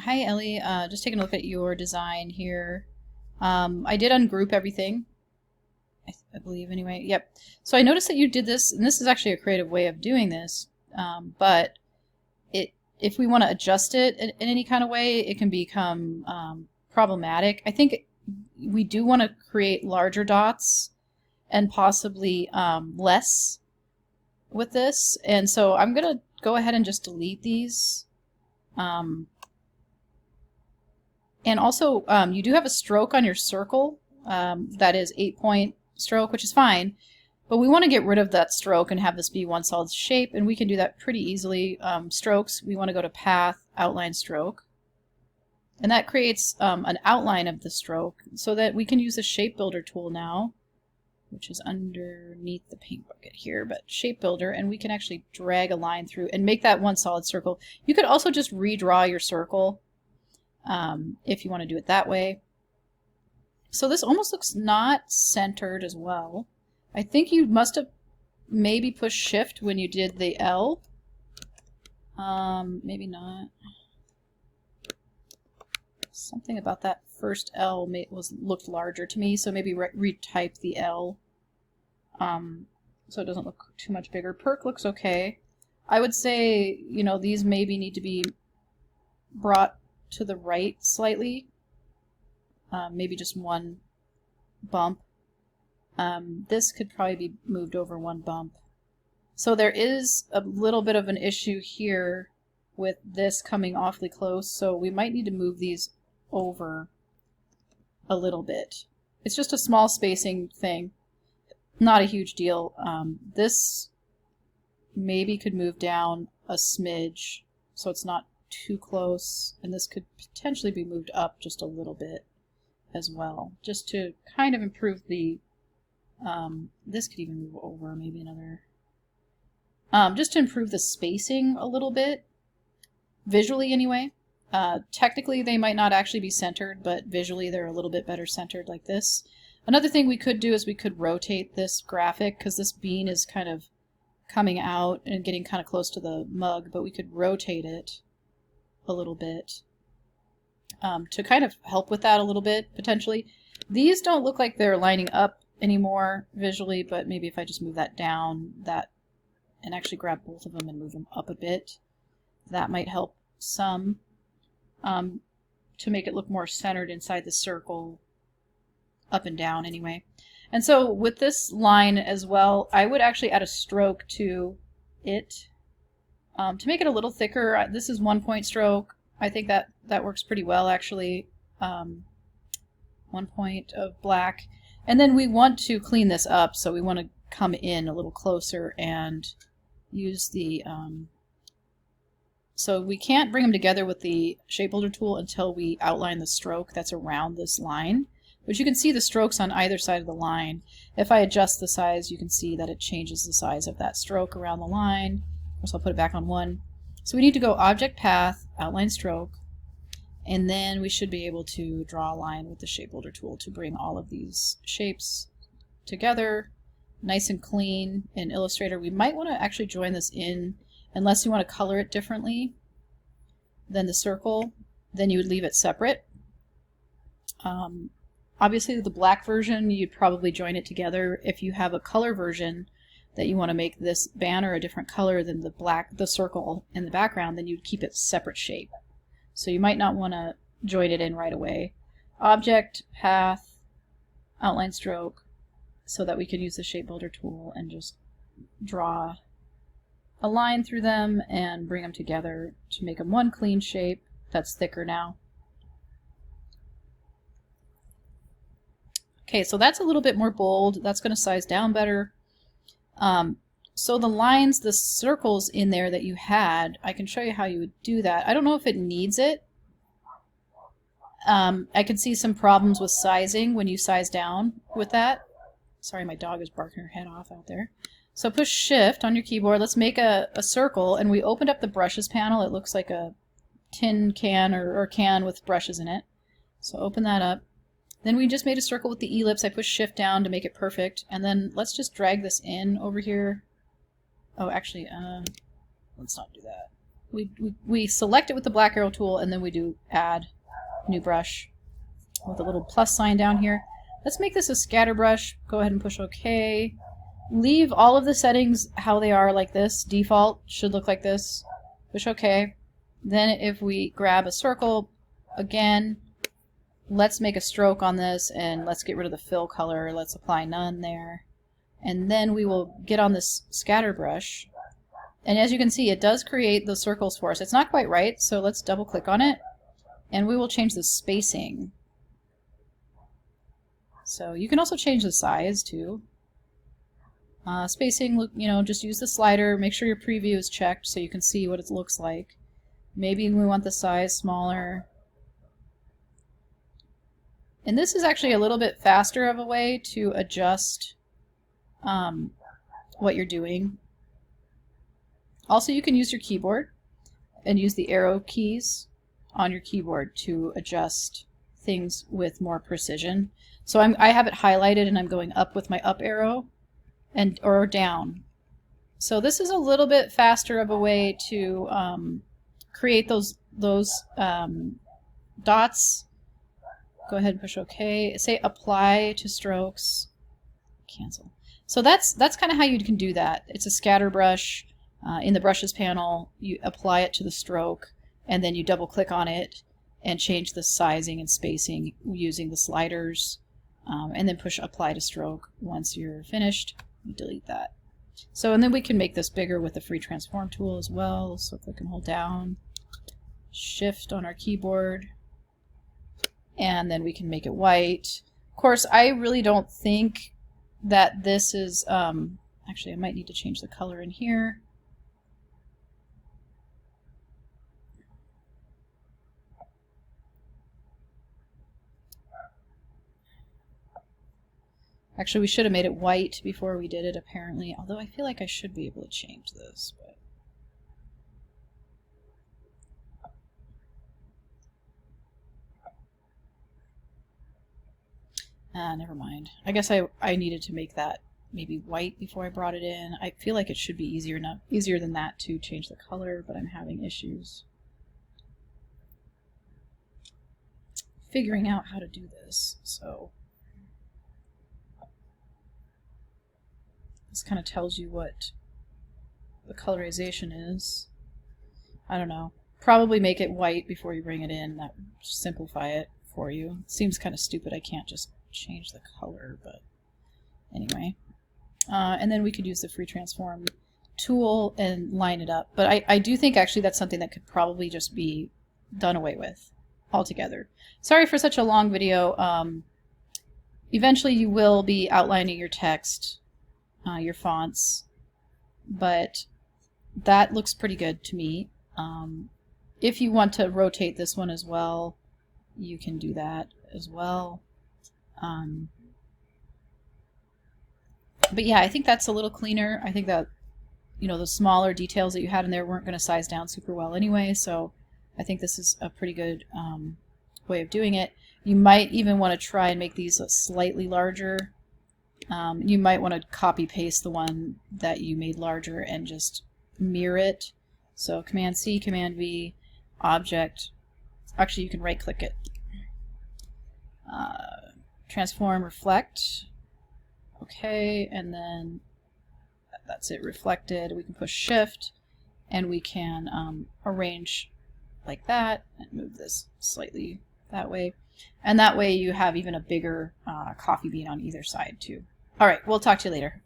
Hi, Ellie. Just taking a look at your design here. I did ungroup everything, I believe, anyway. Yep. So I noticed that you did this, and this is actually a creative way of doing this. But if we want to adjust it in any kind of way, it can become problematic. I think we do want to create larger dots and possibly less with this. And so I'm going to go ahead and just delete these. And also, you do have a stroke on your circle that is 8-point stroke, which is fine. But we want to get rid of that stroke and have this be one solid shape, and we can do that pretty easily. Strokes, we want to go to Path, Outline Stroke. And that creates an outline of the stroke so that we can use the Shape Builder tool now, which is underneath the paint bucket here, but Shape Builder, and we can actually drag a line through and make that one solid circle. You could also just redraw your circle if you want to do it that way. So this almost looks not centered as well. I think you must have maybe pushed Shift when you did the L. Maybe not. Something about that first L looked larger to me, so maybe retype the L so it doesn't look too much bigger. Perk looks okay. I would say, you know, these maybe need to be brought to the right slightly. Maybe just one bump. This could probably be moved over one bump. So there is a little bit of an issue here with this coming awfully close, so we might need to move these over a little bit. It's just a small spacing thing, not a huge deal. This maybe could move down a smidge so it's not too close, and this could potentially be moved up just a little bit as well, just to kind of improve the this could even move over maybe another just to improve the spacing a little bit visually anyway. Technically they might not actually be centered, but visually they're a little bit better centered like this. Another thing we could do is we could rotate this graphic, because this bean is kind of coming out and getting kind of close to the mug, but we could rotate it a little bit to kind of help with that a little bit, potentially. These don't look like they're lining up anymore visually, but maybe if I just move that down, and actually grab both of them and move them up a bit, that might help some to make it look more centered inside the circle, up and down anyway. And so with this line as well, I would actually add a stroke to it to make it a little thicker. This is 1-point stroke. I think that works pretty well actually. 1 point of black. And then we want to clean this up, so we want to come in a little closer and use the so we can't bring them together with the Shape Builder tool until we outline the stroke that's around this line. But you can see the strokes on either side of the line. If I adjust the size, you can see that it changes the size of that stroke around the line. Of course, I'll put it back on 1. So we need to go Object, Path, Outline Stroke, and then we should be able to draw a line with the Shape Builder tool to bring all of these shapes together nice and clean in Illustrator. We might want to actually join this in, unless you want to color it differently than the circle, then you would leave it separate. Obviously the black version, you'd probably join it together. If you have a color version that you want to make this banner a different color than the circle in the background, then you'd keep it separate shape. So you might not want to join it in right away. Object, Path, Outline Stroke, so that we can use the Shape Builder tool and just draw a line through them and bring them together to make them one clean shape that's thicker now. Okay, so that's a little bit more bold. That's going to size down better. So the lines, the circles in there that you had, I can show you how you would do that. I don't know if it needs it. I can see some problems with sizing when you size down with that. Sorry, my dog is barking her head off out there. So push Shift on your keyboard. Let's make a circle, and we opened up the brushes panel. It looks like a tin can or can with brushes in it. So open that up. Then we just made a circle with the ellipse. I push Shift down to make it perfect, and then let's just drag this in over here. Oh, actually, let's not do that. we select it with the black arrow tool, and then we do add new brush with a little plus sign down here. Let's make this a scatter brush. Go ahead and push OK. Leave all of the settings how they are, like this. Default should look like this. Push OK. Then if we grab a circle, again, let's make a stroke on this, and let's get rid of the fill color. Let's apply none there. And then we will get on this scatter brush. And as you can see, it does create the circles for us. It's not quite right, so let's double click on it. And we will change the spacing. So you can also change the size too. Spacing, you know, just use the slider. Make sure your preview is checked so you can see what it looks like. Maybe we want the size smaller. And this is actually a little bit faster of a way to adjust what you're doing. Also, you can use your keyboard and use the arrow keys on your keyboard to adjust things with more precision. So I have it highlighted and I'm going up with my up arrow or down. So this is a little bit faster of a way to create those dots. Go ahead and push OK. Say apply to strokes. Cancel. So that's kind of how you can do that. It's a scatter brush. In the brushes panel, you apply it to the stroke, and then you double click on it and change the sizing and spacing using the sliders, and then push apply to stroke. Once you're finished, you delete that. So, and then we can make this bigger with the free transform tool as well. So click and hold down, shift on our keyboard, and then we can make it white. Of course, I really don't think that this is, actually I might need to change the color in here. Actually, we should have made it white before we did it, apparently, although I feel like I should be able to change this. But never mind. I guess I needed to make that maybe white before I brought it in. I feel like it should be easier than that to change the color, but I'm having issues figuring out how to do this. So this kind of tells you what the colorization is. I don't know. Probably make it white before you bring it in. That would simplify it for you. It seems kind of stupid. I can't just change the color, but anyway. And then we could use the free transform tool and line it up. But I do think actually that's something that could probably just be done away with altogether. Sorry for such a long video. Eventually you will be outlining your text, your fonts, but that looks pretty good to me. If you want to rotate this one as well, you can do that as well. But yeah, I think that's a little cleaner. I think that, you know, the smaller details that you had in there weren't going to size down super well anyway, so I think this is a pretty good way of doing it. You might even want to try and make these slightly larger. You might want to copy paste the one that you made larger and just mirror it. So Command C, Command V, Object. Actually, you can right click it. Transform, Reflect. Okay, and then that's it, reflected. We can push Shift and we can arrange like that and move this slightly that way. And that way you have even a bigger coffee bean on either side too. All right, we'll talk to you later.